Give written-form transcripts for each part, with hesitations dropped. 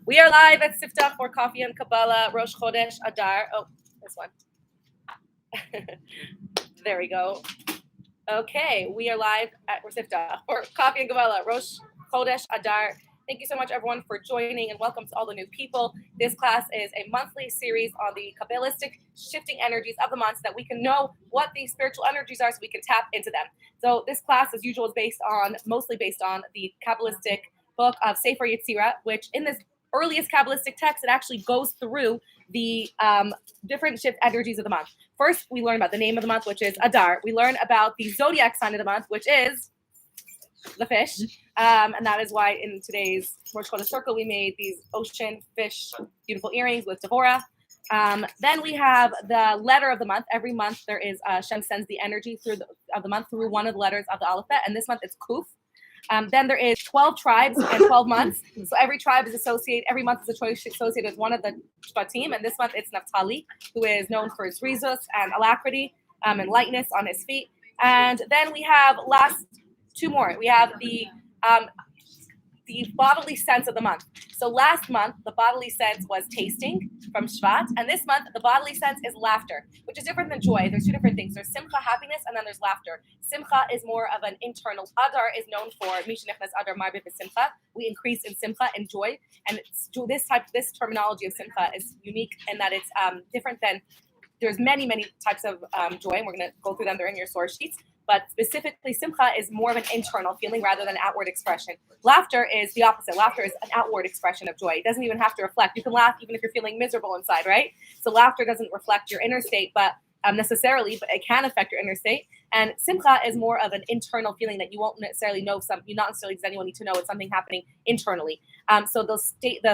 We are live at Sifta for Coffee and Kabbalah, Rosh Chodesh Adar. Oh, this one. There we go. Okay, we are live at Sifta for Coffee and Kabbalah, Rosh Chodesh Adar. Thank you so much, everyone, for joining, and welcome to all the new people. This class is a monthly series on the Kabbalistic shifting energies of the month so that we can know what these spiritual energies are so we can tap into them. So this class, as usual, is mostly based on the Kabbalistic book of Sefer Yetzirah, which in this earliest Kabbalistic text, it actually goes through the different shift energies of the month. First, we learn about the name of the month, which is Adar. We learn about the zodiac sign of the month, which is the fish. And that is why in today's Rosh Chodesh circle, we made these ocean fish, beautiful earrings with Devorah. Then we have the letter of the month. Every month there is, Shem sends the energy of the month through one of the letters of the alphabet. And this month it's Kuf. Then there is 12 tribes and 12 months. So every tribe is every month is associated with one of the Shvatim. And this month it's Naphtali, who is known for his rizus and alacrity and lightness on his feet. And then we have last two more. We have the bodily sense of the month. So last month, the bodily sense was tasting from Shvat. And this month, the bodily sense is laughter, which is different than joy. There's two different things. There's simcha, happiness, and then there's laughter. Simcha is more of an internal. Adar is known for Mishnechnas Adar Marbeh Simcha. We increase in simcha and joy. And this terminology of simcha is unique in that it's different than, there's many, many types of joy, and we're going to go through them. They're in your source sheets. But specifically, simcha is more of an internal feeling rather than outward expression. Laughter is the opposite. Laughter is an outward expression of joy. It doesn't even have to reflect. You can laugh even if you're feeling miserable inside, right? So laughter doesn't reflect your inner state, but necessarily, but it can affect your inner state. And simcha is more of an internal feeling that you won't necessarily know. You not necessarily does anyone need to know. It's something happening internally. So the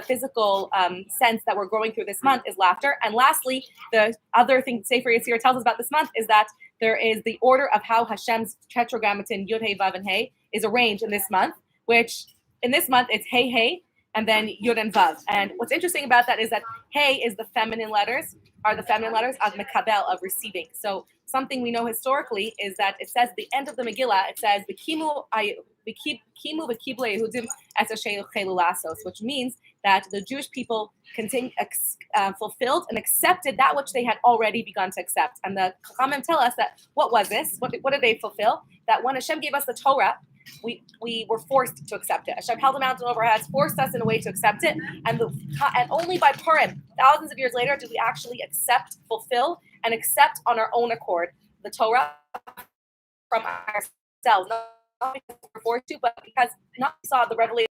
physical sense that we're growing through this month is laughter. And lastly, the other thing Sefer Yetzirah tells us about this month is that there is the order of how Hashem's tetragrammaton Yud Hey Vav and Hey is arranged in this month, which in this month it's Hey Hey and then Yud and Vav. And what's interesting about that is that Hey is the feminine letters of Mekabel, of receiving. So something we know historically is that it says at the end of the Megillah, it says which means that the Jewish people fulfilled and accepted that which they had already begun to accept. And the Chachamim tell us that what was this? What did they fulfill? That when Hashem gave us the Torah, we were forced to accept it. Hashem held a mountain over our heads, forced us in a way to accept it, and only by Purim, thousands of years later, did we actually fulfill, and accept on our own accord the Torah from ourselves. Not because we're forced to, but because not we saw the revelation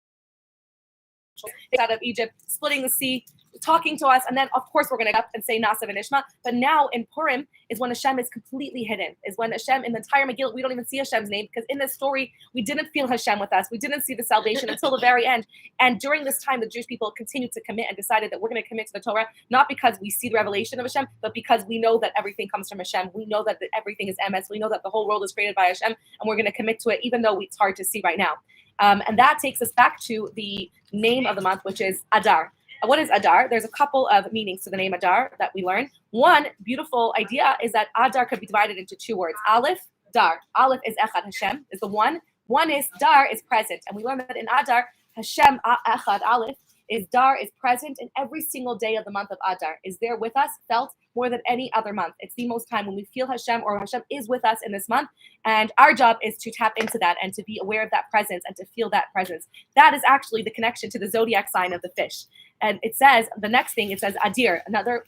out of Egypt, splitting the sea, talking to us, and then of course we're going to get up and say Nasa v'Nishma. But now in Purim is when Hashem is completely hidden. Is when Hashem in the entire Megillah we don't even see Hashem's name, because in this story we didn't feel Hashem with us. We didn't see the salvation until the very end. And during this time, the Jewish people continued to commit and decided that we're going to commit to the Torah, not because we see the revelation of Hashem, but because we know that everything comes from Hashem. We know that everything is emes. We know that the whole world is created by Hashem, and we're going to commit to it, even though it's hard to see right now. And that takes us back to the name of the month, which is Adar. What is Adar? There's a couple of meanings to the name Adar that we learn. One beautiful idea is that Adar could be divided into two words. Aleph, Dar. Aleph is Echad, Hashem is the one. One is Dar is present. And we learn that in Adar, Hashem, Echad, Aleph, is Dar is present in every single day of the month of Adar. Is there with us, felt more than any other month. It's the most time when we feel Hashem, or Hashem is with us in this month. And our job is to tap into that and to be aware of that presence and to feel that presence. That is actually the connection to the zodiac sign of the fish. And it says, the next thing, it says Adir. Another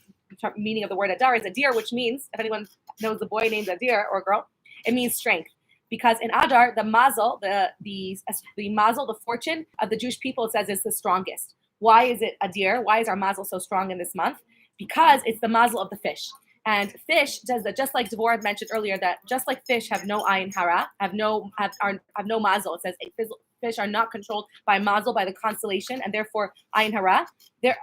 meaning of the word Adar is Adir, which means, if anyone knows a boy named Adir or a girl, it means strength. Because in Adar, the mazel, the mazel, the fortune of the Jewish people, it says is the strongest. Why is it Adir? Why is our mazel so strong in this month? Because it's the mazel of the fish. And fish does that, just like Devorah mentioned earlier, that just like fish have no ayin hara, have no mazel. It says fish are not controlled by mazel, by the constellation, and therefore ayin hara. They're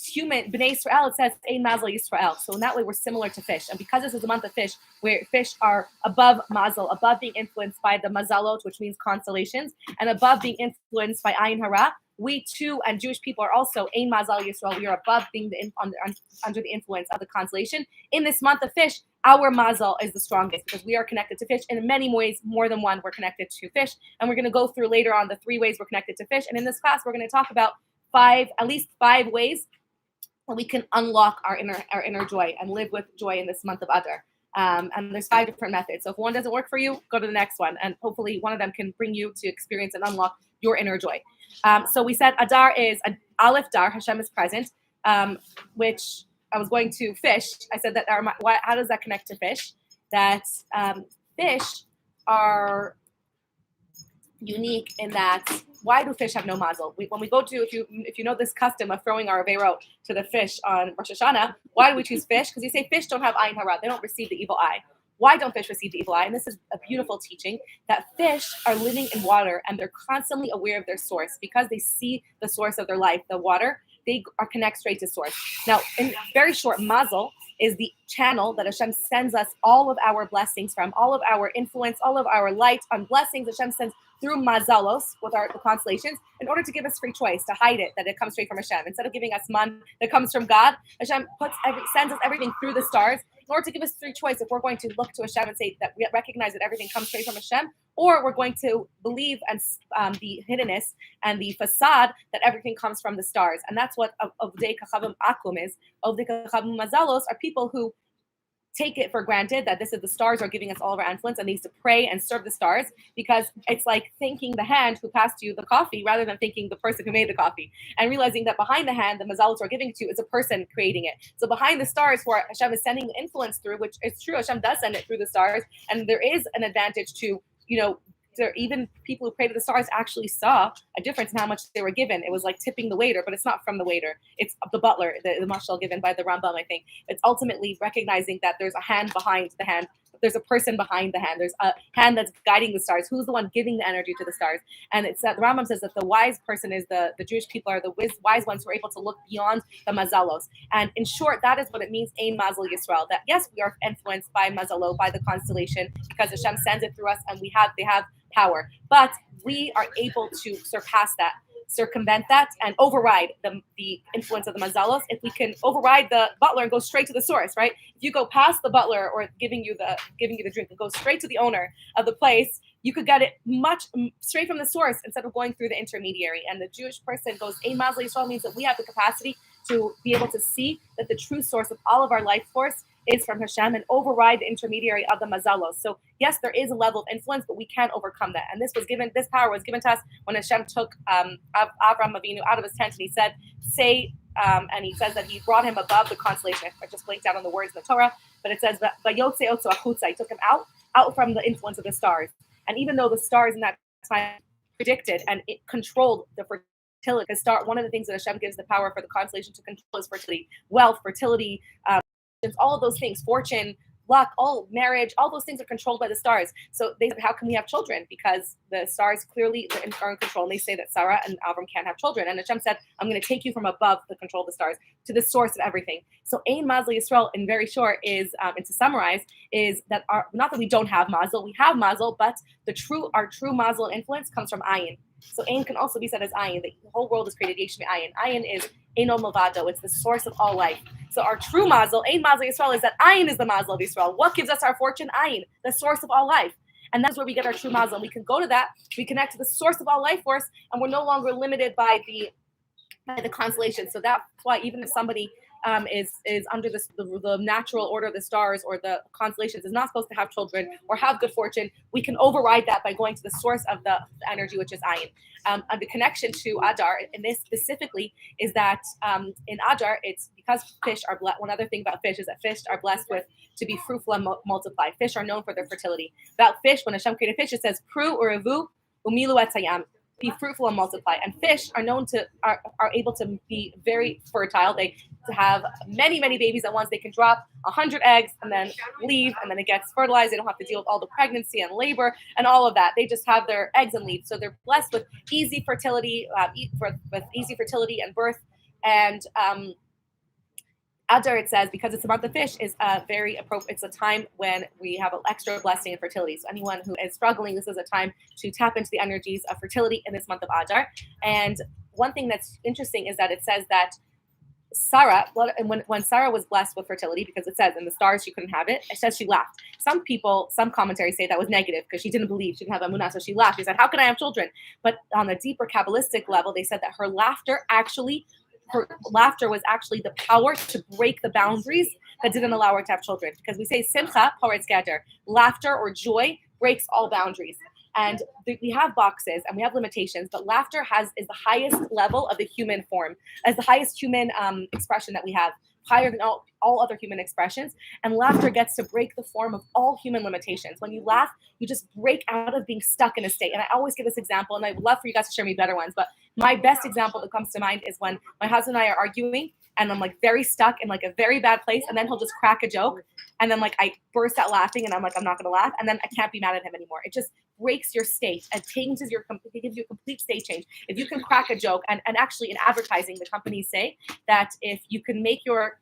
human, Bnei Israel, it says ein mazel Yisrael. So in that way, we're similar to fish. And because this is a month of fish, where fish are above mazel, above being influenced by the mazalot, which means constellations, and above being influenced by ayin hara, we too, and Jewish people are also ein mazal Yisrael. We are above being under the influence of the constellation. In this month of fish, our mazal is the strongest because we are connected to fish. And in many ways, more than one, we're connected to fish. And we're going to go through later on the 3 ways we're connected to fish. And in this class, we're going to talk about at least five ways that we can unlock our inner joy and live with joy in this month of Adar. And there's 5 different methods. So if one doesn't work for you, go to the next one, and hopefully one of them can bring you to experience and unlock your inner joy. So we said Adar is Aleph Dar, Hashem is present, which I was going to fish. I said that how does that connect to fish? That fish are unique in that, why do fish have no mazel? When we go to, if you know this custom of throwing our aveiro to the fish on Rosh Hashanah, why do we choose fish? Because you say fish don't have ayin hara, they don't receive the evil eye. Why don't fish receive the evil eye? And this is a beautiful teaching that fish are living in water and they're constantly aware of their source because they see the source of their life, the water. They are connect straight to source. Now, in very short, mazel is the channel that Hashem sends us all of our blessings from, all of our influence, all of our light on blessings Hashem sends through mazalos with the constellations in order to give us free choice, to hide it, that it comes straight from Hashem. Instead of giving us man that comes from God, Hashem sends us everything through the stars in order to give us free choice if we're going to look to Hashem and say that we recognize that everything comes straight from Hashem, or we're going to believe and the hiddenness and the facade that everything comes from the stars. And that's what Ovdei Kachavim Akum is. Ovdei Kachavim Mazalos are people who take it for granted that the stars are giving us all of our influence and needs to pray and serve the stars, because it's like thanking the hand who passed you the coffee rather than thanking the person who made the coffee, and realizing that behind the hand the mazalos are giving it to is a person creating it. So behind the stars where Hashem is sending the influence through, which it's true, Hashem does send it through the stars, and there is an advantage to, even people who pray to the stars actually saw a difference in how much they were given. It was like tipping the waiter, but it's not from the waiter. It's the butler, the mashal given by the Rambam, I think. It's ultimately recognizing that there's a hand behind the hand. There's a person behind the hand. There's a hand that's guiding the stars. Who's the one giving the energy to the stars? And it's that the Rambam says that the wise person is the Jewish people are the wise ones who are able to look beyond the mazalos. And in short, that is what it means, Ein Mazel Yisrael. That yes, we are influenced by mazalo, by the constellation, because Hashem sends it through us, and they have power. But we are able to surpass that, circumvent that, and override the influence of the mazalos if we can override the butler and go straight to the source, right? If you go past the butler or giving you the drink and go straight to the owner of the place, you could get it much straight from the source instead of going through the intermediary. And the Jewish person goes, Ein Mazel Yisrael means that we have the capacity to be able to see that the true source of all of our life force is from Hashem and override the intermediary of the mazalos. So yes, there is a level of influence, but we can't overcome that. And this power was given to us when Hashem took Avram Avinu out of his tent, and he said, and he says that he brought him above the constellation. I just blinked out on the words in the Torah, but it says that Vayotze Otso Achutza, he took him out from the influence of the stars. And even though the stars in that time predicted and it controlled the fertility, because one of the things that Hashem gives the power for the constellation to control is fertility, wealth, fertility, all of those things, fortune, luck, all marriage, all those things are controlled by the stars. So they said, how can we have children? Because the stars clearly are in control. And they say that Sarah and Avram can't have children. And Hashem said, I'm going to take you from above the control of the stars to the source of everything. So Ein Mazel Yisrael, in very short, is, and to summarize, is that not that we don't have mazel, we have mazel, but our true mazel influence comes from ayin. So Ein can also be said as ayin. The whole world is created yesh me'ayin. Ayin is Eino Movado. It's the source of all life. So our true mazel, Ein Mazel Yisrael, is that ayin is the mazel of Yisrael. What gives us our fortune? Ayin, the source of all life. And that's where we get our true mazel. We can go to that. We connect to the source of all life force, and we're no longer limited by the constellation. So that's why even if somebody is under the natural order of the stars or the constellations, is not supposed to have children or have good fortune, we can override that by going to the source of the energy, which is ayin. And the connection to Adar, and this specifically, is that in Adar, it's because fish are blessed. One other thing about fish is that fish are blessed with to be fruitful and multiply. Fish are known for their fertility. About fish, when Hashem created fish, it says pru urevu umilu etayam. Be fruitful and multiply. And fish are known to are able to be very fertile. They have many babies at once. They can drop 100 eggs and then leave, and then it gets fertilized. They don't have to deal with all the pregnancy and labor and all of that. They just have their eggs and leave. So they're blessed with easy fertility, with easy fertility and birth. And Adar, it says, because it's a month of fish, is very appropriate. It's a time when we have an extra blessing in fertility. So anyone who is struggling, this is a time to tap into the energies of fertility in this month of Adar. And one thing that's interesting is that it says that Sarah, and when Sarah was blessed with fertility, because it says in the stars she couldn't have it, it says she laughed. Some commentaries say that was negative because she didn't believe, she didn't have emunah, so she laughed. She said, how can I have children? But on a deeper Kabbalistic level, they said that her laughter was actually the power to break the boundaries that didn't allow her to have children. Because we say simcha paretz gader, laughter or joy breaks all boundaries. And we have boxes and we have limitations, but laughter is the highest level of the human form, as the highest human expression that we have, higher than all other human expressions. And laughter gets to break the form of all human limitations. When you laugh, you just break out of being stuck in a state. And I always give this example, and I would love for you guys to share me better ones, but my best example that comes to mind is when my husband and I are arguing and I'm like very stuck in like a very bad place, and then he'll just crack a joke, and then like I burst out laughing and I'm like, I'm not gonna laugh, and then I can't be mad at him anymore. It just breaks your state and it gives you a complete state change. If you can crack a joke, and actually in advertising, the companies say that if you can make your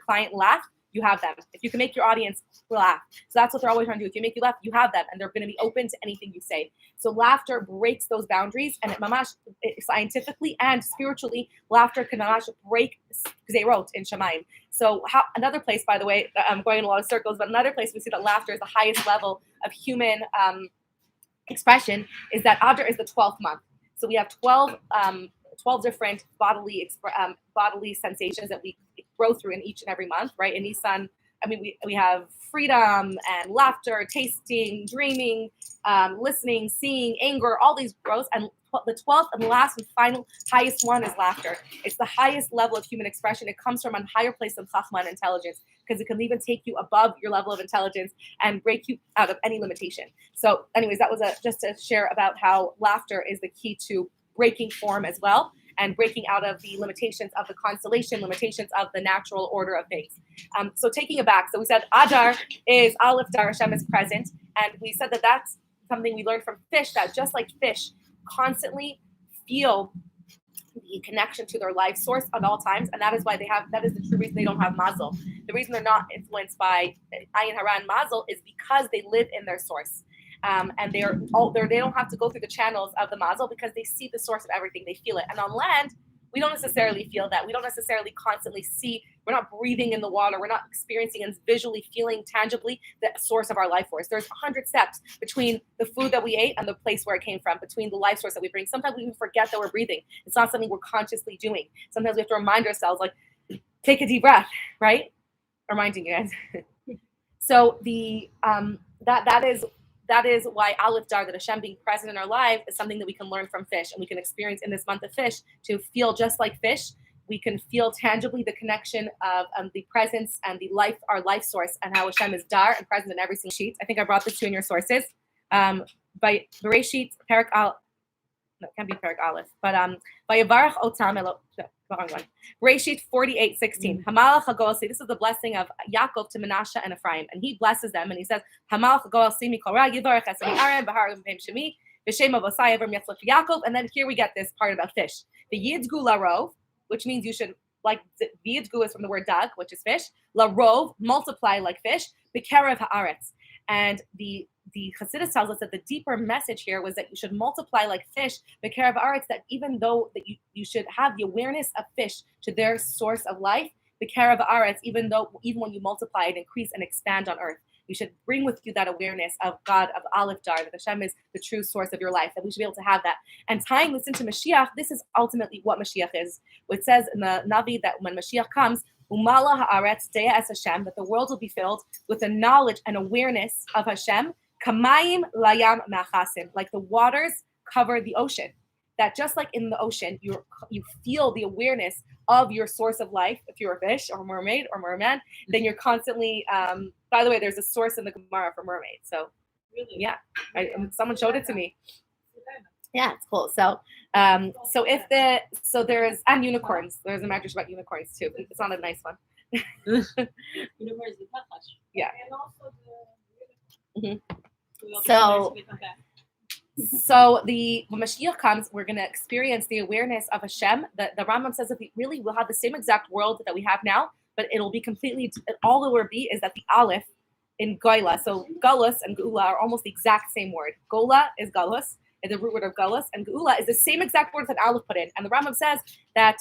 client laugh, you have them. If you can make your audience laugh. So that's what they're always trying to do. If you make you laugh, you have them, and they're going to be open to anything you say. So laughter breaks those boundaries, and scientifically and spiritually, laughter can break Gzeirot in Shemaim. So another place, by the way, I'm going in a lot of circles, but another place we see that laughter is the highest level of human expression is that Adar is the 12th month. So we have 12 different bodily sensations that we grow through in each and every month, right? In Nisan, we have freedom and laughter, tasting, dreaming, listening, seeing, anger, all these growths. And the 12th and last and final highest one is laughter. It's the highest level of human expression. It comes from a higher place of chachma and intelligence, because it can even take you above your level of intelligence and break you out of any limitation. So anyways, that was just to share about how laughter is the key to breaking form as well, and breaking out of the limitations of the constellation, limitations of the natural order of things. So taking it back, so we said Adar is Aleph Dar, Hashem is present, and we said that that's something we learned from fish, that just like fish constantly feel the connection to their life source at all times, and that is the true reason they don't have mazel. The reason they're not influenced by ayin hara and mazel is because they live in their source. And they don't have to go through the channels of the mazel, because they see the source of everything. They feel it. And on land, we don't necessarily feel that. We don't necessarily constantly see. We're not breathing in the water. We're not experiencing and visually feeling tangibly the source of our life force. There's 100 steps between the food that we ate and the place where it came from, between the life source that we bring. Sometimes we even forget that we're breathing. It's not something we're consciously doing. Sometimes we have to remind ourselves, like, take a deep breath, right? Reminding you guys. So that is why Aleph Dar, that Hashem being present in our life, is something that we can learn from fish, and we can experience in this month of fish to feel just like fish. We can feel tangibly the connection of the presence and our life source, and how Hashem is Dar and present in every single sheet. I think I brought this to you in your sources. By Bereshit, Perak Al, no, it can't be Perak Aleph, but by Yavarach Otam Elo. Bereshit 48:16. Hamalach HaGoel, this is the blessing of Yaakov to Menashe and Ephraim, and he blesses them, and he says, Hamalach HaGoel Simi Korah Yivarach Esami Aaron Bahar V'Hem Shemi V'Shem Avosai Ever Miatzlach Yaakov. And then here we get this part about fish. The Yidzgu Larov, which means you should, like, the Yidzgu is from the word dag, which is fish. Larov, multiply like fish. B'Kerev Haaretz. And the Chassidus tells us that the deeper message here was that you should multiply like fish, B'Kerev Haaretz, that even though that you should have the awareness of fish to their source of life, B'Kerev Haaretz, even when you multiply and increase and expand on earth, you should bring with you that awareness of God, of Aleph Dar, that Hashem is the true source of your life, that we should be able to have that. And tying this into Mashiach, this is ultimately what Mashiach is. It says in the Navi that when Mashiach comes, Umala haaretz deya es Hashem, that the world will be filled with the knowledge and awareness of Hashem, kamayim layam machasim, like the waters cover the ocean. That just like in the ocean, you feel the awareness of your source of life. If you're a fish or a mermaid or merman, then you're constantly. By the way, there's a source in the Gemara for mermaids. So, really? Yeah, someone showed it to me. Yeah, it's cool. So, there's and unicorns. There's a medrash about unicorns too. It's not a nice one. Unicorns the Tachash. Yeah. And also So when Mashiach comes, we're going to experience the awareness of Hashem. The Rambam says that we will have the same exact world that we have now, but it'll be completely, all it will be is that the Aleph in Gola, so Galus and Geula are almost the exact same word. Gola is Galus, is the root word of Galus, and Geula is the same exact word that Aleph put in. And the Rambam says that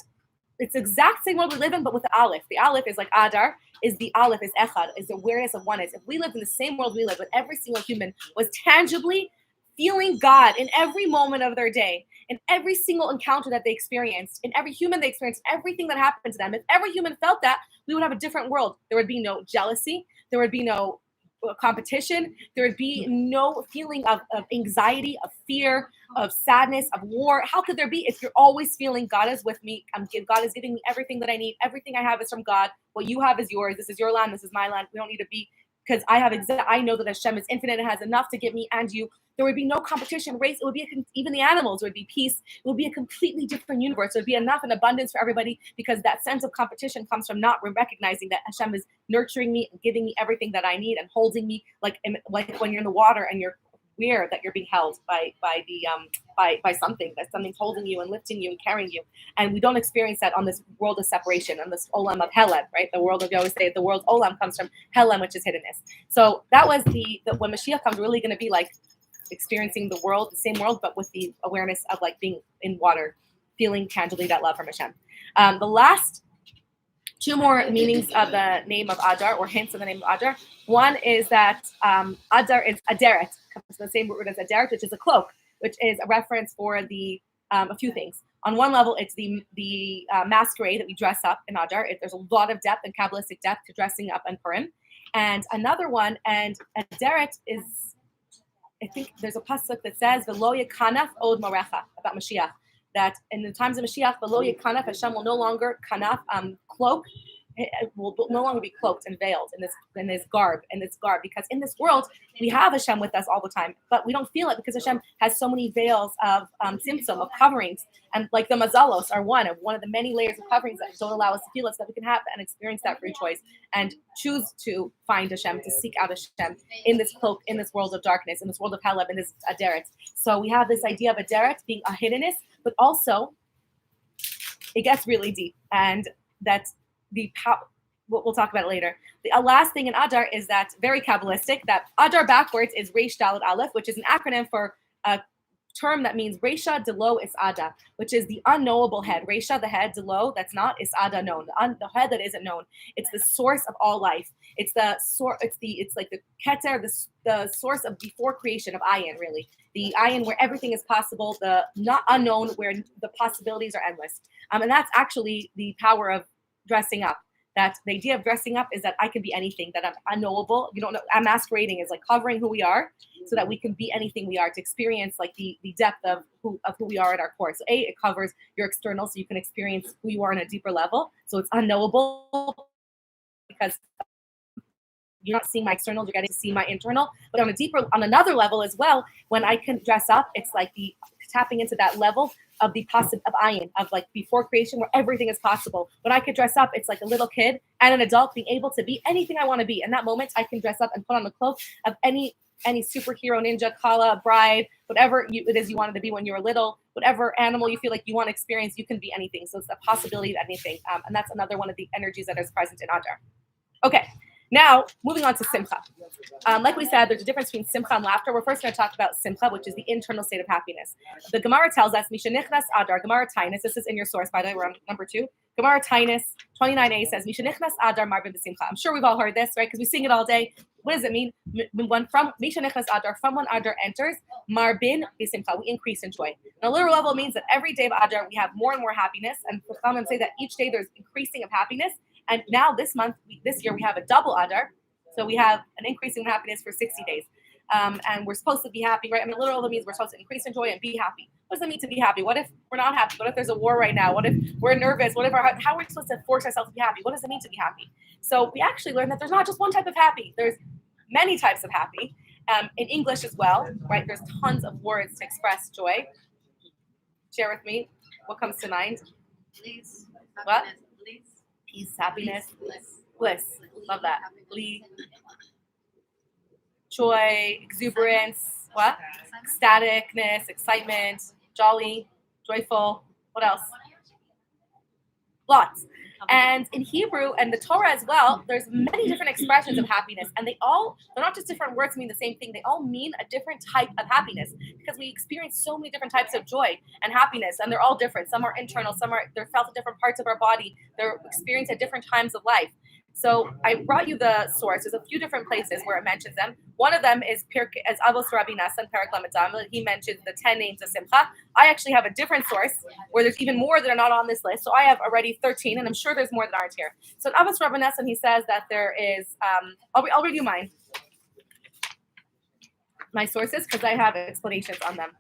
it's the exact same world we live in, but with the Aleph. The Aleph is like Adar, is the Aleph, is Echad, is the awareness of oneness. If we lived in the same world we live, but every single human was tangibly feeling God in every moment of their day, in every single encounter that they experienced, in every human they experienced, everything that happened to them, if every human felt that, we would have a different world. There would be no jealousy. There would be no competition. There would be no feeling of anxiety, of fear, of sadness, of war. How could there be if you're always feeling God is with me? God is giving me everything that I need. Everything I have is from God. What you have is yours. This is your land. This is my land. We don't need to be, because I know that Hashem is infinite and has enough to give me and you. There would be no competition, race. It would be even the animals would be peace. It would be a completely different universe. It would be enough and abundance for everybody, because that sense of competition comes from not recognizing that Hashem is nurturing me and giving me everything that I need and holding me like when you're in the water and you're aware that you're being held by something, that something's holding you and lifting you and carrying you. And we don't experience that on this world of separation, on this olam of Helem, right? The world of, you always say, the world olam comes from Helem, which is hiddenness. So that was the when Mashiach comes, really going to be like experiencing the world, the same world, but with the awareness of like being in water, feeling tangibly that love from Hashem. The last two more meanings of the name of Adar, or hints of the name of Adar. One is that Adar is Aderet, comes from the same root as Aderet, which is a cloak, which is a reference for the a few things. On one level, it's the masquerade that we dress up in Adar. There's a lot of depth and Kabbalistic depth to dressing up in Purim. And another one, and Aderet is, I think there's a pasuk that says, "V'lo yekanaf od morecha," about Mashiach. That in the times of Mashiach, "V'lo yekanaf," Hashem will no longer kanaf, cloak. It will no longer be cloaked and veiled in this garb, because in this world we have Hashem with us all the time, but we don't feel it because Hashem has so many veils of tzimtzum, of coverings, and like the mazalos are one of the many layers of coverings that don't allow us to feel it, so that we can have and experience that free choice and choose to find Hashem, to seek out Hashem in this cloak, in this world of darkness, in this world of Haleb, in this Aderet. So we have this idea of Aderet being a hiddenness, but also it gets really deep, and that's we'll talk about it later. The last thing in Adar is that very Kabbalistic, that Adar backwards is Reish Dalet Aleph, which is an acronym for a term that means Reisha Delo is Ada, which is the unknowable head. Reisha, the head, Delo, that's not, is Ada known. The head that isn't known. It's the source of all life. It's the source. It's like the Keter, the source of before creation of Ayin, really. The Ayin where everything is possible. The not unknown where the possibilities are endless. And that's actually the power of dressing up. That the idea of dressing up is that I can be anything, that I'm unknowable. You don't know, masquerading is like covering who we are so that we can be anything we are, to experience like the depth of who we are at our core. So it covers your external, so you can experience who you are on a deeper level. So it's unknowable because you're not seeing my external, you're getting to see my internal. But on another level as well, when I can dress up, it's like the tapping into that level of the of Ayin, of like before creation, where everything is possible. When I could dress up, it's like a little kid and an adult being able to be anything I want to be. In that moment, I can dress up and put on the cloak of any superhero, ninja, kala, bride, whatever it is you wanted to be when you were little, whatever animal you feel like you want to experience, you can be anything. So it's a possibility of anything. And that's another one of the energies that is present in Adar. Okay. Now, moving on to Simcha. Like we said, there's a difference between Simcha and laughter. We're first going to talk about Simcha, which is the internal state of happiness. The Gemara tells us, Mishanichnas Adar, Gemara Tainus, this is in your source, by the way, we're on number 2. Gemara Tainus 29a says, Mishanichnas Adar Marbin B'Simcha. I'm sure we've all heard this, right? Because we sing it all day. What does it mean? From Mishanichnas Adar, from when Adar enters, Marbin B'Simcha, we increase in joy. On a literal level, it means that every day of Adar, we have more and more happiness. And Chachamim say that each day there's increasing of happiness. And now this year, we have a double Adar. So we have an increasing happiness for 60 days. And we're supposed to be happy, right? I mean, literally means we're supposed to increase in joy and be happy. What does it mean to be happy? What if we're not happy? What if there's a war right now? What if we're nervous? What if how are we supposed to force ourselves to be happy? What does it mean to be happy? So we actually learned that there's not just one type of happy. There's many types of happy. In English as well, right? There's tons of words to express joy. Share with me what comes to mind. Please. What? Please. Peace, happiness, bliss. Love that. Glee, joy, exuberance, what? Ecstaticness, excitement, jolly, joyful. What else? lots. And in Hebrew and the Torah as well, there's many different expressions of happiness, and they're not just different words mean the same thing. They all mean a different type of happiness because we experience so many different types of joy and happiness, and they're all different. Some are internal, they're felt at different parts of our body, they're experienced at different times of life. So I brought you the source. There's a few different places where it mentions them. One of them is as Avos Rabbi Nassan, Parak Lamed Zayin. He mentions the 10 names of Simcha. I actually have a different source where there's even more that are not on this list. So I have already 13, and I'm sure there's more that aren't here. So in Avos Rabbi Nassan, he says that there is, I'll read you my sources, because I have explanations on them.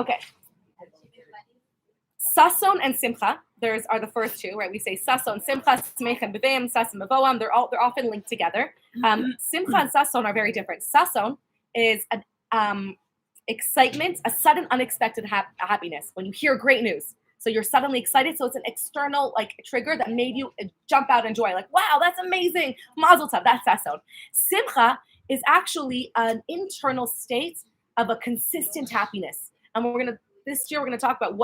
Okay. Sason and Simcha, are the first two, right? We say Sason, Simcha, Smechem, Beveim, Sason, Mevoam. They're often linked together. Simcha and Sason are very different. Sason is an excitement, a sudden, unexpected happiness when you hear great news. So you're suddenly excited. So it's an external trigger that made you jump out in joy. Like, wow, that's amazing. Mazel tov. That's Sason. Simcha is actually an internal state of a consistent happiness, and this year we're gonna talk about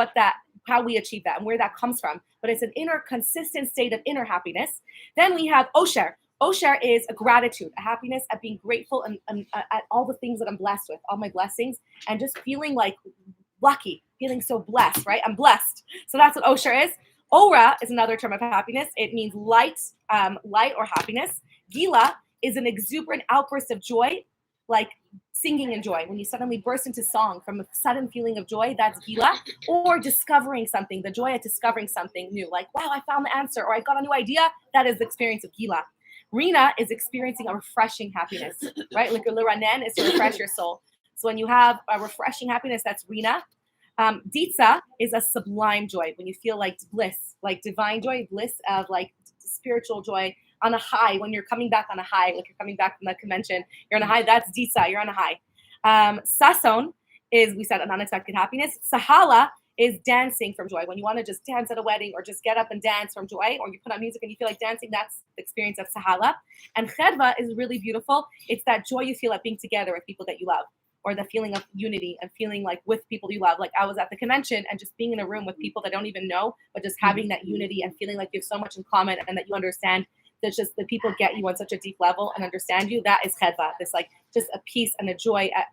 how we achieve that and where that comes from. But it's an inner consistent state of inner happiness. Then we have Osher. Osher is a gratitude, a happiness at being grateful and at all the things that I'm blessed with, all my blessings, and just feeling like lucky, feeling so blessed, right? I'm blessed. So that's what Osher is. Ora is another term of happiness. It means light or happiness. Gila is an exuberant outburst of joy, like singing in joy. When you suddenly burst into song from a sudden feeling of joy, that's Gila. Or discovering something, the joy at discovering something new. Like, wow, I found the answer, or I got a new idea. That is the experience of Gila. Rina is experiencing a refreshing happiness, right? Like a liranen is to refresh your soul. So when you have a refreshing happiness, that's Rina. Ditza is a sublime joy, when you feel like bliss, like divine joy, bliss of like spiritual joy, on a high, when you're coming back on a high, like you're coming back from the convention, you're on a high, that's Ditza, you're on a high. Sason is, we said, an unexpected happiness. Sahala is dancing from joy. When you want to just dance at a wedding or just get up and dance from joy, or you put on music and you feel like dancing, that's the experience of Sahala. And Chedva is really beautiful. It's that joy you feel at being together with people that you love, or the feeling of unity and feeling like with people you love. Like I was at the convention and just being in a room with people that don't even know, but just having that unity and feeling like you have so much in common and that you understand. That's just the people get you on such a deep level and understand you. That is chedva. This like just a peace and a joy at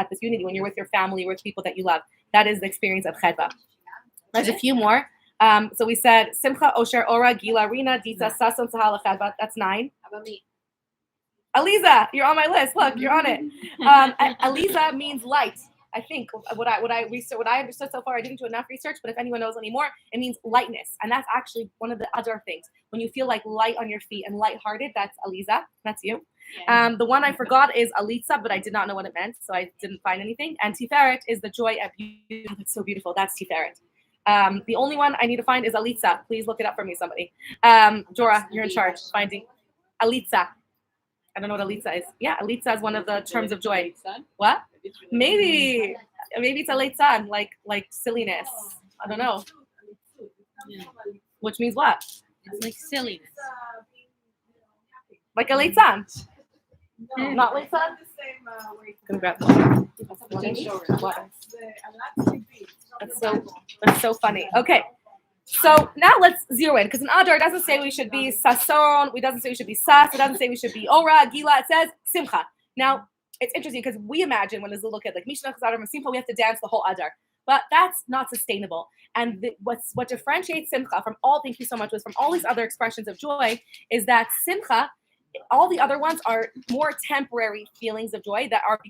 this unity when you're with your family, with people that you love. That is the experience of chedva. There's a few more. So we said simcha, osher, ora, gila, rina, ditza, sason, sahala, chedva. That's 9. How about me? Aliza, you're on my list. Look, you're on it. Aliza means light. I think what I understood so far, I didn't do enough research, but if anyone knows any more, it means lightness. And that's actually one of the other things. When you feel like light on your feet and lighthearted, that's Aliza. That's you. Yeah. The one I forgot is Alitza, but I did not know what it meant, so I didn't find anything. And Tiferet is the joy of beauty. Oh, that's so beautiful. That's Tiferet. The only one I need to find is Alitza. Please look it up for me, somebody. Dora, you're in charge. Finding Alitza. I don't know what Alitza is. Yeah, Alitza is one of the terms of joy. What? Maybe it's a late son, like silliness. I don't know. Which means what? It's like silliness. Like a late son. Not late son? Congrats. That's so funny. Okay. So now let's zero in, because in Adar it doesn't say we should be Sason, it doesn't say we should be Sas, it doesn't say we should be Ora, Gila, it says Simcha. Now, it's interesting because we imagine when there's a look at like Mishnah, Adar, and Simcha, we have to dance the whole Adar. But that's not sustainable. And what differentiates Simcha from all, thank you so much, was from all these other expressions of joy, is that Simcha, all the other ones are more temporary feelings of joy that are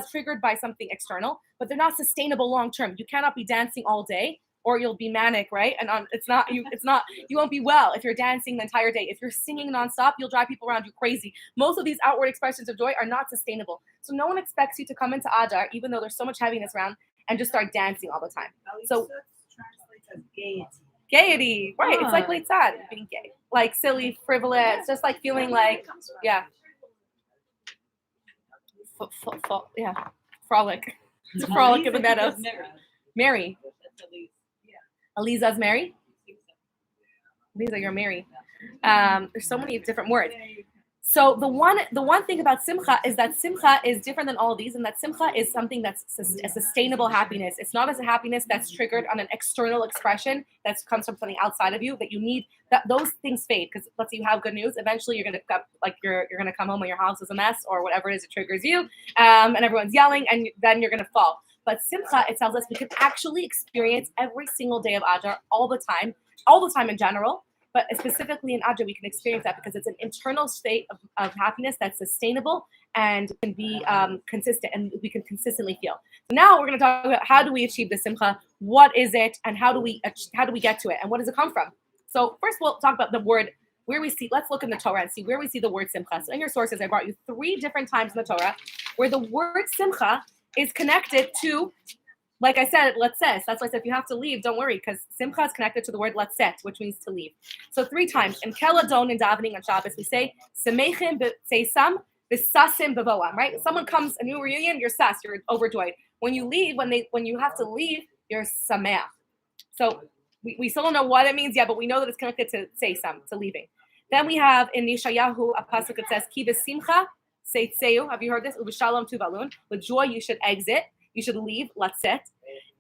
triggered by something external, but they're not sustainable long term. You cannot be dancing all day, or you'll be manic, right? And you won't be well if you're dancing the entire day. If you're singing nonstop, you'll drive people around you crazy. Most of these outward expressions of joy are not sustainable. So no one expects you to come into Adar, even though there's so much heaviness around, and just start dancing all the time. So translates as gaiety. Gaiety, right? It's like litzad, being gay, like silly, frivolous, just like feeling like, yeah, yeah, frolic. It's a frolic in the meadows. Mary. Aliza's Mary? Aliza, you're Mary. There's so many different words. So the one thing about simcha is that simcha is different than all of these, and that simcha is something that's a sustainable happiness. It's not as a happiness that's triggered on an external expression that comes from something outside of you that you need. That those things fade because let's say you have good news. Eventually, you're gonna come home and your house is a mess or whatever it is. It triggers you, and everyone's yelling, and then you're gonna fall. But simcha, it tells us we can actually experience every single day of Adar all the time in general. But specifically in Adar, we can experience that because it's an internal state of happiness that's sustainable and can be consistent, and we can consistently feel. So now we're going to talk about how do we achieve the simcha, what is it, and how do we get to it, and what does it come from? So first we'll talk about the word where we see. Let's look in the Torah and see where we see the word simcha. So in your sources, I brought you 3 different times in the Torah where the word simcha is connected to. Like I said, letzes. That's why I said if you have to leave, don't worry, because simcha is connected to the word letzet, which means to leave. So 3 times. In keladon in davening on Shabbos, we say semechim b'tzeisam v'sasim b'voam. Right? Someone comes, a new reunion, you're sas, you're overjoyed. When you leave, when you have to leave, you're sameach. So we still don't know what it means yet, but we know that it's connected to tzeisam, to leaving. Then we have in Yeshayahu a pasuk that says ki v'simcha seitzeu. Have you heard this? Ubishalom tuvalun. With joy you should exit. You should leave, letzet.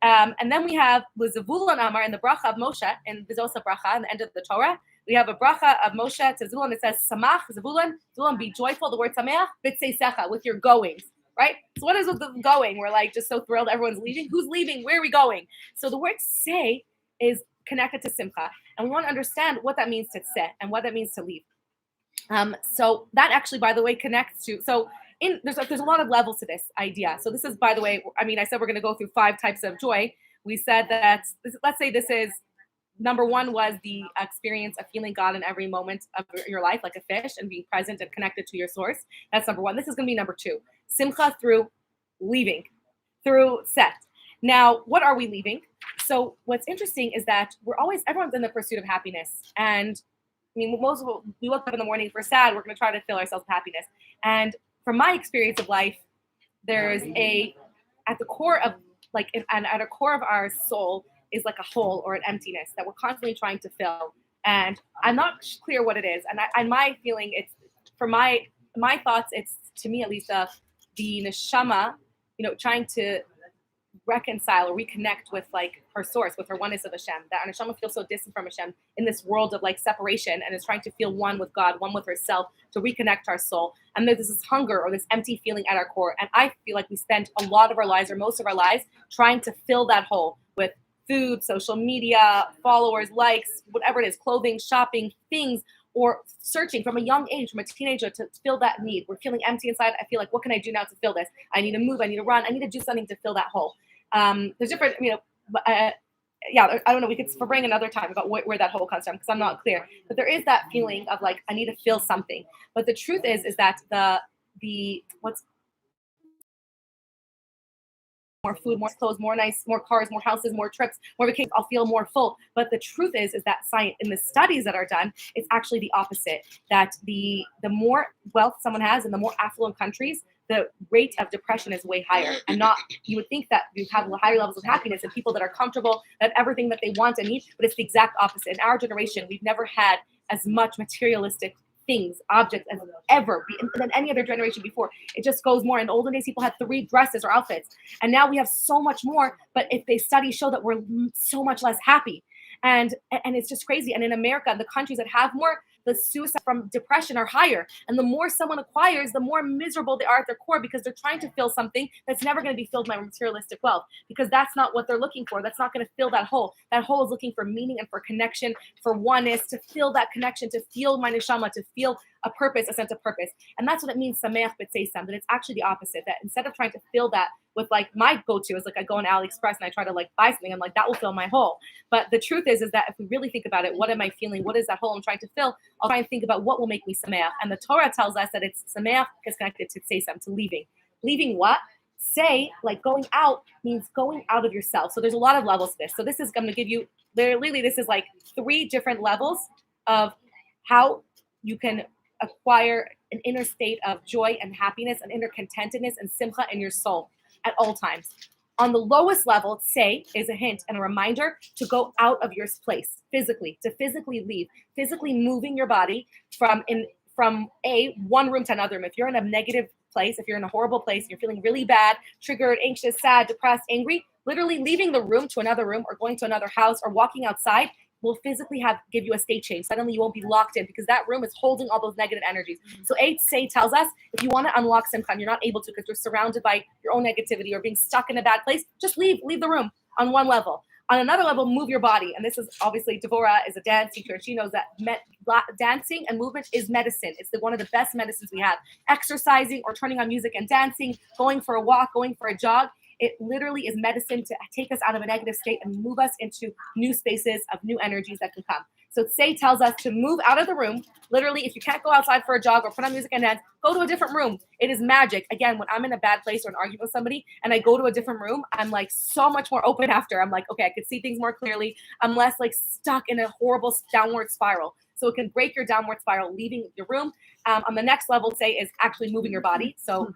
And then we have Zevulun Amar in the bracha of Moshe in Vizosa bracha, in the end of the Torah. We have a bracha of Moshe to Zevulun. It says Samach Zevulun, be joyful. The word Sameach b'tzeisecha, with your goings, right? So what is with the going? We're like just so thrilled everyone's leaving. Who's leaving? Where are we going? So the word say is connected to simcha, and we want to understand what that means to say and what that means to leave. So that actually, by the way, connects to there's a lot of levels to this idea. So this is, by the way, I said we're going to go through 5 types of joy. We said that let's say this is number 1 was the experience of feeling God in every moment of your life, like a fish, and being present and connected to your source. That's number 1. This is going to be number 2, simcha through leaving, through set. Now, what are we leaving? So what's interesting is that everyone's in the pursuit of happiness, and most of we wake up in the morning, if we're sad, we're going to try to fill ourselves with happiness. And from my experience of life, there's at the core of our soul is like a hole or an emptiness that we're constantly trying to fill. And I'm not clear what it is. And my feeling, it's for my thoughts, it's to me at least the neshama, trying to reconcile or reconnect with like her source, with her oneness of Hashem. That neshama feels so distant from Hashem in this world of like separation, and is trying to feel one with God, one with herself, to reconnect our soul. And there's this hunger or this empty feeling at our core. And I feel like we spend a lot of our lives, or most of our lives, trying to fill that hole with food, social media, followers, likes, whatever it is, clothing, shopping, things, or searching from a young age, from a teenager, to fill that need. We're feeling empty inside. I feel like, what can I do now to fill this? I need to move. I need to run. I need to do something to fill that hole. There's different, I don't know. We could bring another time about where that hole comes from, because I'm not clear. But there is that feeling of like, I need to feel something. But the truth is that what's more food, more clothes, more nice, more cars, more houses, more trips, more vacations, I'll feel more full. But the truth is that science, in the studies that are done, it's actually the opposite. That the more wealth someone has in the more affluent countries, the rate of depression is way higher. And you would think that you have higher levels of happiness and people that are comfortable, that have everything that they want and need, but it's the exact opposite. In our generation, we've never had as much materialistic things, objects as ever than any other generation before. It just goes more. In the olden days, people had 3 dresses or outfits, and now we have so much more. But if they studies show that we're so much less happy, and it's just crazy. And in America, the countries that have more, the suicide from depression are higher. And the more someone acquires, the more miserable they are at their core, because they're trying to fill something that's never going to be filled by materialistic wealth, because that's not what they're looking for. That's not going to fill that hole. That hole is looking for meaning and for connection, for oneness, to feel that connection, to feel my neshama, to feel a purpose, a sense of purpose. And that's what it means, sameach b'tzeisam, that it's actually the opposite, that instead of trying to fill that with like, my go-to is like, I go on AliExpress and I try to like buy something, I'm like, that will fill my hole. But the truth is that if we really think about it, what am I feeling? What is that hole I'm trying to fill? I'll try and think about what will make me sameach. And the Torah tells us that it's sameach is connected to tzeisam, to leaving. Leaving what? Say, like going out means going out of yourself. So there's a lot of levels to this. So this is going to give you, literally, this is like 3 different levels of how you can acquire an inner state of joy and happiness, and inner contentedness and simcha in your soul at all times. On the lowest level, say, is a hint and a reminder to go out of your place physically, to physically leave, physically moving your body from from one room to another room. If you're in a negative place, if you're in a horrible place, you're feeling really bad, triggered, anxious, sad, depressed, angry, literally leaving the room to another room or going to another house or walking outside will physically give you a state change. Suddenly you won't be locked in because that room is holding all those negative energies. So say tells us if you want to unlock simcha and you're not able to because you're surrounded by your own negativity or being stuck in a bad place, just leave the room on one level. On another level, move your body. And this is obviously, Devorah is a dance teacher. She knows that dancing and movement is medicine. It's one of the best medicines we have. Exercising or turning on music and dancing, going for a walk, going for a jog. It literally is medicine to take us out of a negative state and move us into new spaces of new energies that can come. So Say tells us to move out of the room. Literally, if you can't go outside for a jog or put on music and dance, go to a different room. It is magic. Again, when I'm in a bad place or an argument with somebody and I go to a different room, I'm like so much more open after. I'm like, okay, I could see things more clearly. I'm less like stuck in a horrible downward spiral. So it can break your downward spiral, leaving your room. On the next level, Say, is actually moving your body. So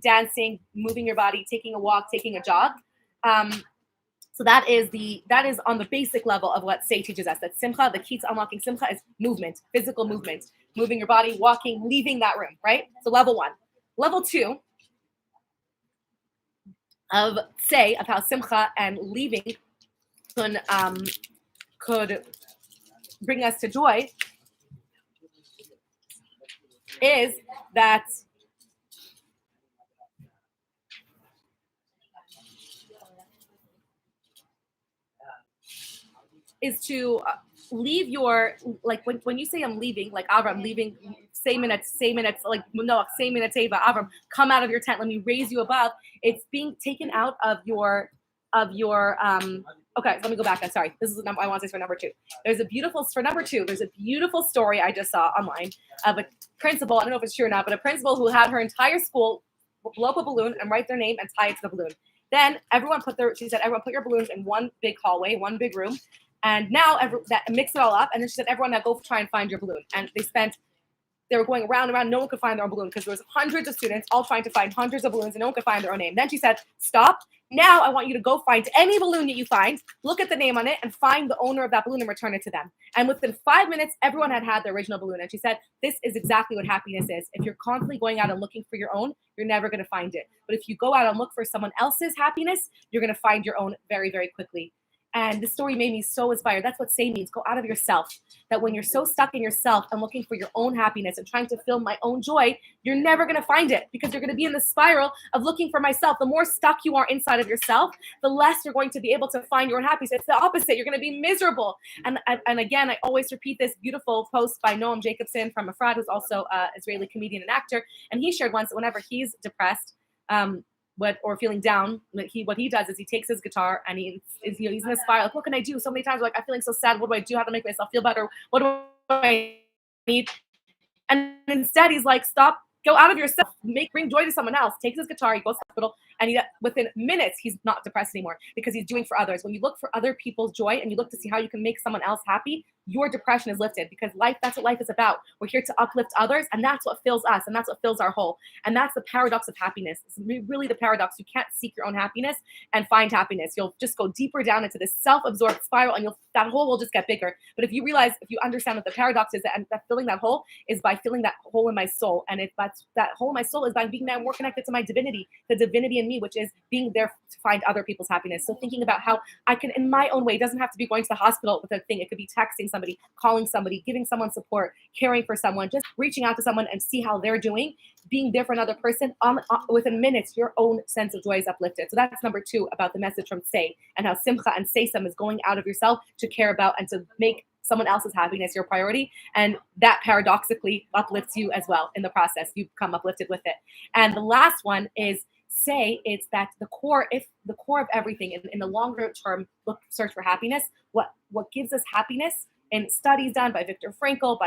dancing, moving your body, taking a walk, taking a jog. So that is on the basic level of what Say teaches us. That simcha, the key to unlocking simcha is movement, physical movement, moving your body, walking, leaving that room, right? So level 1. Level 2 of Say, of how simcha and leaving could bring us to joy is that is to leave your, like when you say I'm leaving, like Avram leaving, say minutes, like Noach, say minutes, Avram, come out of your tent, let me raise you above. It's being taken out of your okay, let me go back. I'm sorry. This is the number I want to say for number 2. There's a beautiful story I just saw online of a principal. I don't know if it's true or not, but a principal who had her entire school blow up a balloon and write their name and tie it to the balloon. Then everyone put everyone put your balloons in one big hallway, one big room. And now mix it all up. And then she said, everyone now go try and find your balloon. And they were going around and around. No one could find their own balloon because there was hundreds of students all trying to find hundreds of balloons and no one could find their own name. Then she said, stop. Now I want you to go find any balloon that you find, look at the name on it and find the owner of that balloon and return it to them. And within 5 minutes, everyone had the original balloon. And she said, this is exactly what happiness is. If you're constantly going out and looking for your own, you're never going to find it. But if you go out and look for someone else's happiness, you're going to find your own very, very quickly. And the story made me so inspired. That's what Say means. Go out of yourself. That when you're so stuck in yourself and looking for your own happiness and trying to fill my own joy, you're never going to find it because you're going to be in the spiral of looking for myself. The more stuck you are inside of yourself, the less you're going to be able to find your own happiness. It's the opposite. You're going to be miserable. And again, I always repeat this beautiful post by Noam Jacobson from Efrat, who's also an Israeli comedian and actor. And he shared once that whenever he's depressed, or feeling down, what he does is he takes his guitar and he's in a spiral. Like, what can I do? So many times, like, I'm feeling so sad. What do I do? How to make myself feel better? What do I need? And instead, he's like, stop. Go out of yourself. Bring joy to someone else. Takes his guitar. He goes to the hospital, and within minutes, he's not depressed anymore because he's doing for others. When you look for other people's joy and you look to see how you can make someone else happy, your depression is lifted because that's what life is about. We're here to uplift others, and that's what fills us, and that's what fills our hole. And that's the paradox of happiness. It's really the paradox. You can't seek your own happiness and find happiness. You'll just go deeper down into this self-absorbed spiral, and that hole will just get bigger. But if you understand what the paradox is, that filling that hole is by filling that hole in my soul, and that hole in my soul is by being now more connected to my divinity, the divinity in me, which is being there to find other people's happiness. So thinking about how I can, in my own way, it doesn't have to be going to the hospital with a thing. It could be texting somebody, calling somebody, giving someone support, caring for someone, just reaching out to someone and see how they're doing, being there for another person. Within minutes, your own sense of joy is uplifted. So that's number 2 about the message from Say and how simcha and seisam is going out of yourself to care about and to make someone else's happiness your priority. And that paradoxically uplifts you as well in the process. You become uplifted with it. And the last one is Say, it's that the core of everything in the longer term search for happiness, what gives us happiness in studies done by Viktor Frankl,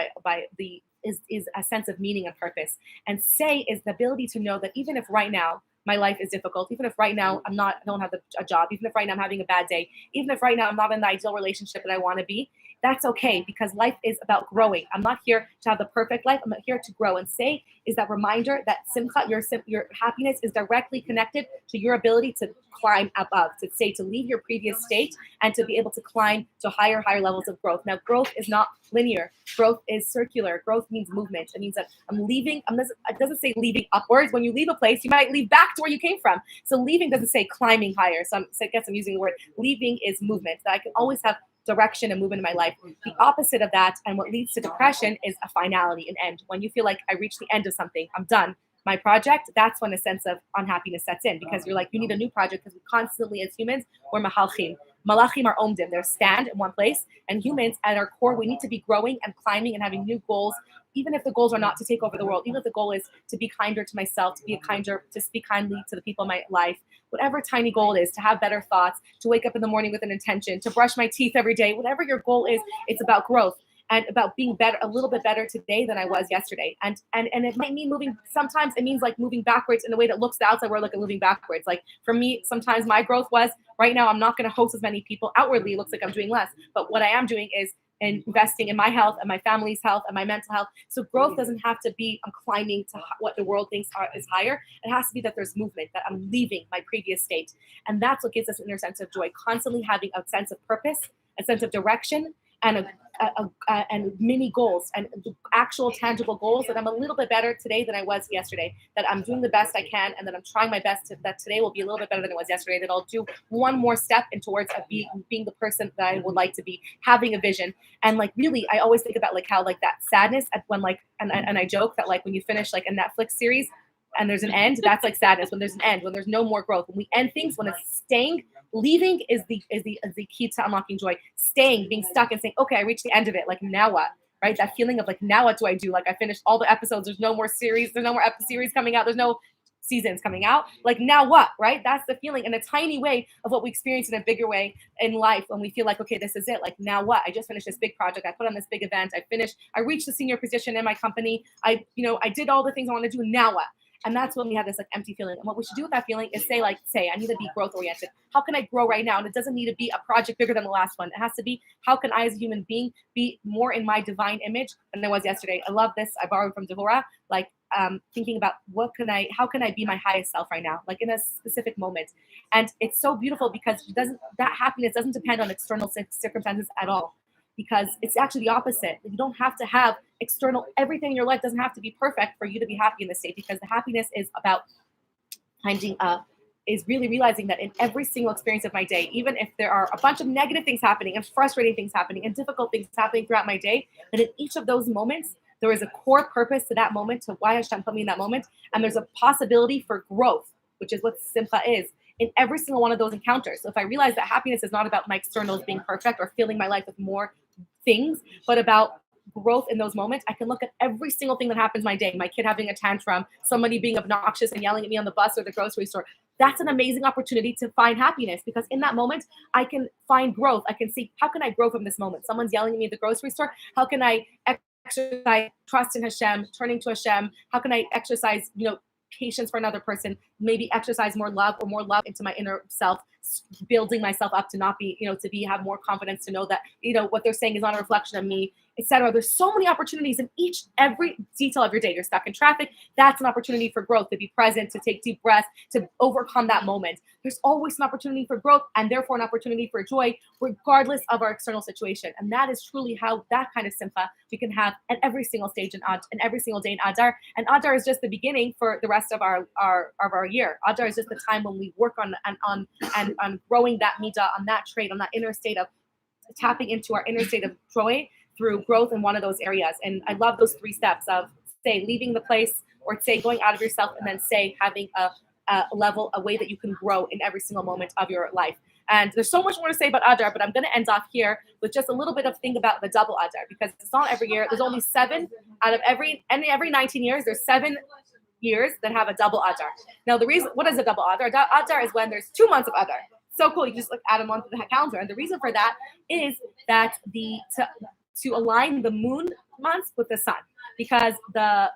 is a sense of meaning and purpose. And Say is the ability to know that even if right now my life is difficult, even if right now I don't have a job, even if right now I'm having a bad day, even if right now I'm not in the ideal relationship that I want to be, that's okay, because life is about growing. I'm not here to have the perfect life. I'm here to grow. And say is that reminder that simcha, your happiness, is directly connected to your ability to climb above, to leave your previous state and to be able to climb to higher levels of growth. Now, growth is not linear. Growth is circular. Growth means movement. It means that I'm leaving. It doesn't say leaving upwards. When you leave a place, you might leave back to where you came from. So leaving doesn't say climbing higher. So I guess I'm using the word leaving is movement. That I can always have direction and movement in my life. The opposite of that, and what leads to depression, is a finality, an end. When you feel like I reached the end of something, I'm done. My project, that's when a sense of unhappiness sets in, because you're like, you need a new project, because we constantly, as humans, we're mahalchim. Malachim are omdim. They're stand in one place. And humans, at our core, we need to be growing and climbing and having new goals, even if the goals are not to take over the world, even if the goal is to be kinder to myself, to speak kindly to the people in my life, whatever tiny goal it is, to have better thoughts, to wake up in the morning with an intention, to brush my teeth every day, whatever your goal is, it's about growth and about being better, a little bit better today than I was yesterday. And it might mean moving. Sometimes it means like moving backwards in a way that looks to the outside world like moving backwards. Like for me, sometimes my growth was, right now I'm not going to host as many people. Outwardly, it looks like I'm doing less. But what I am doing is investing in my health and my family's health and my mental health. So growth doesn't have to be I'm climbing to what the world thinks is higher. It has to be that there's movement, that I'm leaving my previous state. And that's what gives us an inner sense of joy, constantly having a sense of purpose, a sense of direction, and and mini goals and actual tangible goals, that I'm a little bit better today than I was yesterday, that I'm doing the best I can, and that I'm trying my best that today will be a little bit better than it was yesterday, that I'll do one more step in towards being the person that I would like to be, having a vision. And like really, I always think about like how like that sadness at when like and I joke that like when you finish like a Netflix series and there's an end, that's like sadness. When there's an end, when there's no more growth, when we end things, when it's staying, leaving is the key to unlocking joy. Staying, being stuck and saying, okay, I reached the end of it. Like now what? Right? That feeling of like, now what do I do? Like I finished all the episodes. There's no more series. There's no more series coming out. There's no seasons coming out. Like now what? Right? That's the feeling in a tiny way of what we experience in a bigger way in life when we feel like, okay, this is it. Like now what? I just finished this big project. I put on this big event. I reached the senior position in my company. I did all the things I want to do. Now what? And that's when we have this like empty feeling. And what we should do with that feeling is say, I need to be growth oriented. How can I grow right now? And it doesn't need to be a project bigger than the last one. It has to be, how can I as a human being be more in my divine image than I was yesterday? I love this. I borrowed from Devorah, thinking about how can I be my highest self right now? Like in a specific moment. And it's so beautiful because that happiness doesn't depend on external circumstances at all. Because it's actually the opposite. You don't have to have everything in your life doesn't have to be perfect for you to be happy in this state, because the happiness is about is really realizing that in every single experience of my day, even if there are a bunch of negative things happening and frustrating things happening and difficult things happening throughout my day, that in each of those moments, there is a core purpose to that moment, to why Hashem put me in that moment, and there's a possibility for growth, which is what simcha is, in every single one of those encounters. So if I realize that happiness is not about my externals being perfect or filling my life with more things, but about growth in those moments, I can look at every single thing that happens in my day. My kid having a tantrum, somebody being obnoxious and yelling at me on the bus or the grocery store. That's an amazing opportunity to find happiness, because in that moment, I can find growth. I can see, how can I grow from this moment? Someone's yelling at me at the grocery store. How can I exercise trust in Hashem, turning to Hashem? How can I exercise, patience for another person, maybe exercise more love into my inner self, building myself up to not be, have more confidence, to know that, what they're saying is not a reflection of me, etc. There's so many opportunities in every detail of your day. You're stuck in traffic. That's an opportunity for growth, to be present, to take deep breaths, to overcome that moment. There's always an opportunity for growth, and therefore an opportunity for joy, regardless of our external situation. And that is truly how that kind of simcha we can have at every single stage and every single day in Adar. And Adar is just the beginning for the rest of our year. Adar is just the time when we work on growing that midah, on that trait, on that inner state of tapping into our inner state of joy through growth in one of those areas. And I love those 3 steps of, say, leaving the place, or say going out of yourself, and then say having a way that you can grow in every single moment of your life. And there's so much more to say about Adar, but I'm going to end off here with just a little bit of thing about the double Adar, because it's not every year. There's only 7 out of every 19 years. There's 7 years that have a double Adar. Now, the reason, what is a double Adar? Adar is when there's 2 months of Adar. So cool. You just add them onto the calendar. And the reason for that is that to align the moon months with the sun, because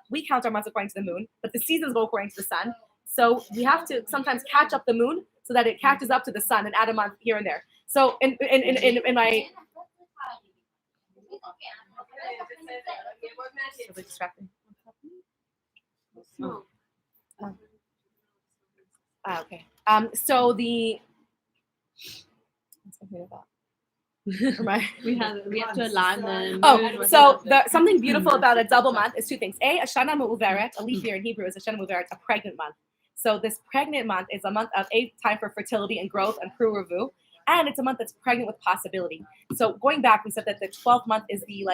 we count our months according to the moon, but the seasons go according to the sun. So we have to sometimes catch up the moon so that it catches up to the sun and add a month here and there. So in my Really distracting. Oh. Okay. So the something about. we have to align the so something beautiful about a double month is two things. A Shana Mu'uveret, a leap year in Hebrew is a Shana Mu'uveret, a pregnant month. So this pregnant month is a month of time for fertility and growth and Pru-Revu, and it's a month that's pregnant with possibility. So going back, we said that the 12th month is the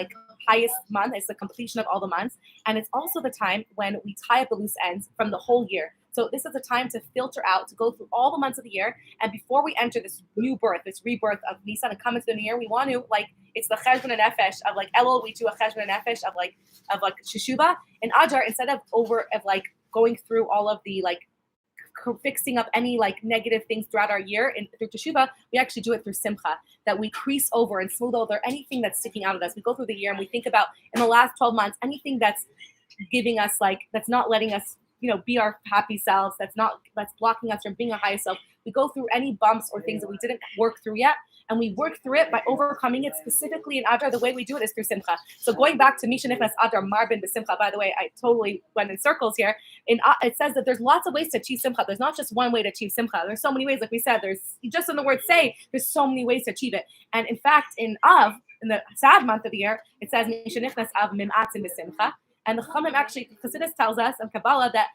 highest month. It's the completion of all the months, and it's also the time when we tie up the loose ends from the whole year. So this is a time to filter out, to go through all the months of the year, and before we enter this new birth, this rebirth of Nisan and come into the new year, we want to it's the cheshbon and nefesh of Elul. We do a cheshbon and nefesh of sheshuva. In Adar, instead of going through all of the fixing up any negative things throughout our year through Teshuvah, we actually do it through Simcha, that we crease over and smooth over anything that's sticking out of us. We go through the year and we think about in the last 12 months, anything that's giving us that's not letting us be our happy selves, that's blocking us from being our highest self. We go through any bumps or things that we didn't work through yet, and we work through it by overcoming it. Specifically in Adar, the way we do it is through Simcha. So going back to Misha Nifnas Adar Marbin B'Simcha, by the way, I totally went in circles here. It says that there's lots of ways to achieve Simcha. There's not just one way to achieve Simcha. There's so many ways, like we said, there's just in the word say, there's so many ways to achieve it. And in fact, in Av, in the sad month of the year, it says Misha Nifnas Av Mim'atzim B'Simcha. And the Chachamim actually, Chassidus tells us in Kabbalah that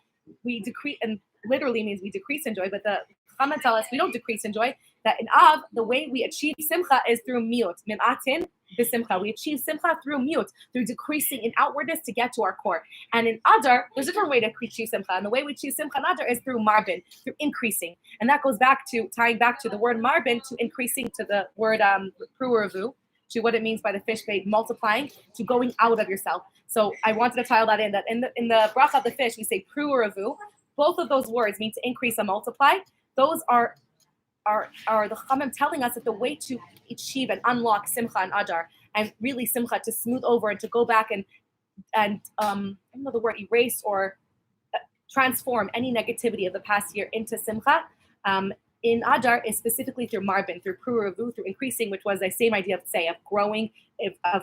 we decrease, and literally means we decrease in joy, but the Chachamim tell us we don't decrease in joy, that in Av, the way we achieve Simcha is through miut, Mim'atin b'Simcha. We achieve Simcha through miut, through decreasing in outwardness to get to our core. And in Adar, there's a different way to achieve Simcha, and the way we achieve Simcha in Adar is through Marbin, through increasing. And that goes back to, tying back to the word Marbin, to increasing, to the word Pru-Revu, to what it means by the fish bait, multiplying, to going out of yourself. So I wanted to tile that in the bracha of the fish, we say Pru-Revu. Both of those words mean to increase and multiply. Those are the Chachamim telling us that the way to achieve and unlock Simcha and Adar, and really Simcha, to smooth over and to go back and I don't know the word, erase or transform any negativity of the past year into Simcha. In Adar is specifically through Marbin, through Pru-Revu, through increasing, which was the same idea of growing,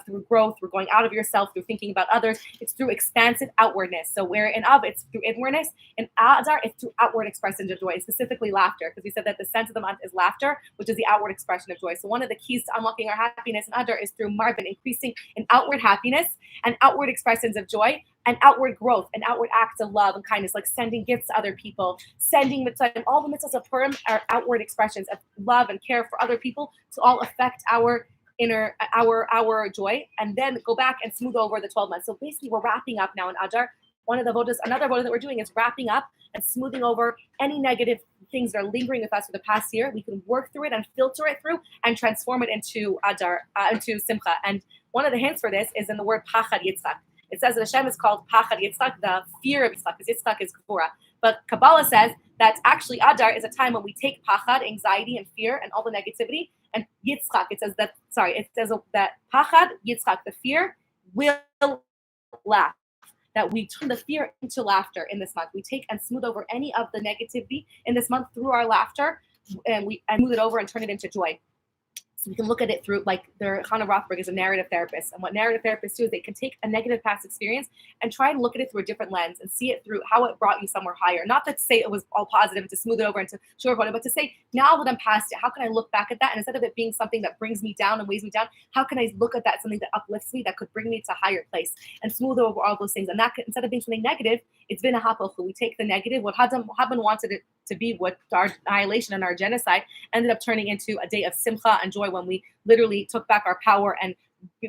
through growth, through going out of yourself, through thinking about others. It's through expansive outwardness. So where in Av, it's through inwardness. In Adar, it's through outward expression of joy, specifically laughter, because we said that the sense of the month is laughter, which is the outward expression of joy. So one of the keys to unlocking our happiness in Adar is through Marbin, increasing in outward happiness and outward expressions of joy, and outward growth and outward acts of love and kindness, like sending gifts to other people, sending mitzvahs. All the mitzvahs of Purim are outward expressions of love and care for other people to all affect our inner, our joy, and then go back and smooth over the 12 months. So basically, we're wrapping up now in Adar. Another vodah that we're doing is wrapping up and smoothing over any negative things that are lingering with us for the past year. We can work through it and filter it through and transform it into Adar, into Simcha. And one of the hints for this is in the word Pachad Yitzchak. It says that Hashem is called Pachad Yitzchak, the fear of Yitzchak, because Yitzchak is Gvura. But Kabbalah says that actually Adar is a time when we take Pachad, anxiety and fear and all the negativity, and Yitzchak, it says that Pachad Yitzchak, the fear, will laugh. That we turn the fear into laughter in this month. We take and smooth over any of the negativity in this month through our laughter, and we move it over and turn it into joy. So we can look at it through, Hannah Rothberg is a narrative therapist. And what narrative therapists do is they can take a negative past experience and try and look at it through a different lens and see it through how it brought you somewhere higher. Not to say it was all positive and to smooth it over and to sugarcoat it, but to say, now that I'm past it, how can I look back at that? And instead of it being something that brings me down and weighs me down, how can I look at that, something that uplifts me, that could bring me to a higher place, and smooth over all those things. And that instead of being something negative, it's been a hapelchu. We take the negative, what Haman wanted it to be, what our annihilation and our genocide ended up turning into a day of simcha and joy when we literally took back our power and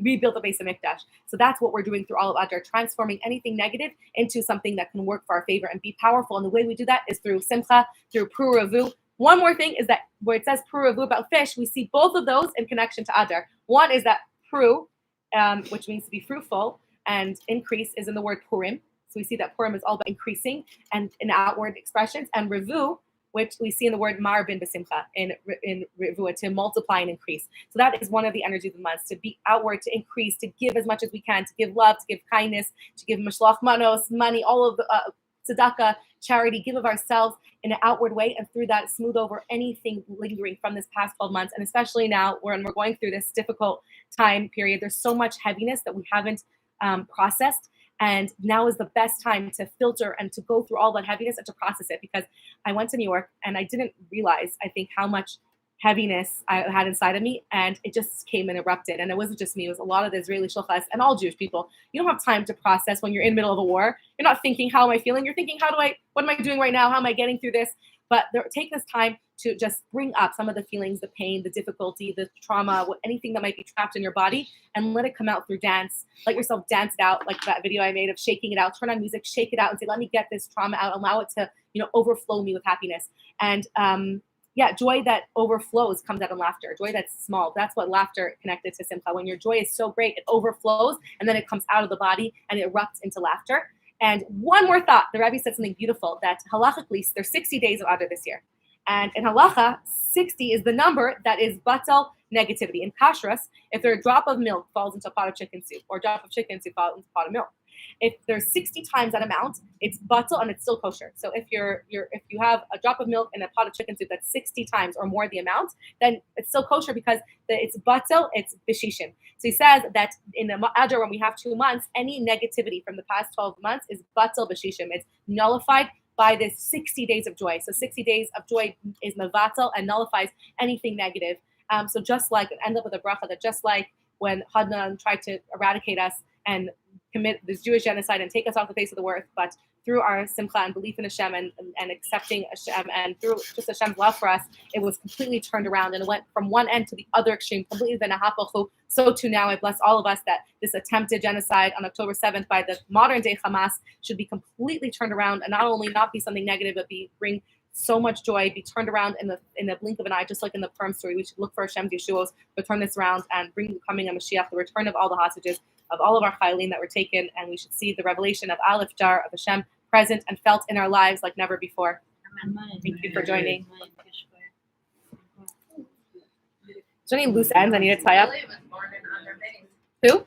rebuilt the base of Mikdash. So that's what we're doing through all of Adar, transforming anything negative into something that can work for our favor and be powerful. And the way we do that is through simcha, through Pru-Revu. One more thing is that where it says Pru-Revu about fish, we see both of those in connection to Adar. One is that Pru, which means to be fruitful, and increase is in the word Purim. So we see that Purim is all about increasing and in outward expressions, and Revu, which we see in the word Marbin B'Simcha, in Revu, to multiply and increase. So that is one of the energies of the months, to be outward, to increase, to give as much as we can, to give love, to give kindness, to give mashloach manos, money, all of the tzedakah, charity, give of ourselves in an outward way, and through that smooth over anything lingering from this past 12 months. And especially now when we're going through this difficult time period, there's so much heaviness that we haven't processed. And now is the best time to filter and to go through all that heaviness and to process it, because I went to New York and I didn't realize, I think, how much heaviness I had inside of me, and it just came and erupted. And it wasn't just me, it was a lot of the Israeli shulchas and all Jewish people. You don't have time to process when you're in the middle of a war. You're not thinking, how am I feeling? You're thinking, what am I doing right now? How am I getting through this? But take this time to just bring up some of the feelings, the pain, the difficulty, the trauma, anything that might be trapped in your body, and let it come out through dance. Let yourself dance it out, like that video I made of shaking it out. Turn on music, shake it out, and say, let me get this trauma out. Allow it to, overflow me with happiness. And joy that overflows comes out in laughter. Joy that's small. That's what laughter connected to simcha. When your joy is so great, it overflows, and then it comes out of the body and it erupts into laughter. And one more thought. The Rebbe said something beautiful, that halachically, there's 60 days of Adar this year. And in halacha, 60 is the number that is batal negativity. In kashrus, if a drop of milk falls into a pot of chicken soup, or a drop of chicken soup falls into a pot of milk, if there's 60 times that amount, it's batal and it's still kosher. So if you have a drop of milk in a pot of chicken soup that's 60 times or more the amount, then it's still kosher, because it's batal, it's bishishim. So he says that in the Adar, when we have 2 months, any negativity from the past 12 months is batal bishishim. It's nullified by this 60 days of joy. So 60 days of joy is mevatel and nullifies anything negative. So just like, end up with a bracha, that just like when Hadnan tried to eradicate us and commit this Jewish genocide and take us off the face of the earth, but through our simcha and belief in Hashem and accepting Hashem, and through just Hashem's love for us, it was completely turned around, and it went from one end to the other extreme, completely the nahapachu. So too now, I bless all of us that this attempted genocide on October 7th by the modern day Hamas should be completely turned around, and not only not be something negative, but bring so much joy, be turned around in the blink of an eye, just like in the Purim story. We should look for Hashem's Yeshuos to turn this around and bring the coming of Mashiach, the return of all the hostages, of all of our chaylim that were taken, and we should see the revelation of Aleph Jar of Hashem present and felt in our lives like never before. Amen. Thank you for joining. Is there any loose ends I need to tie up? Who?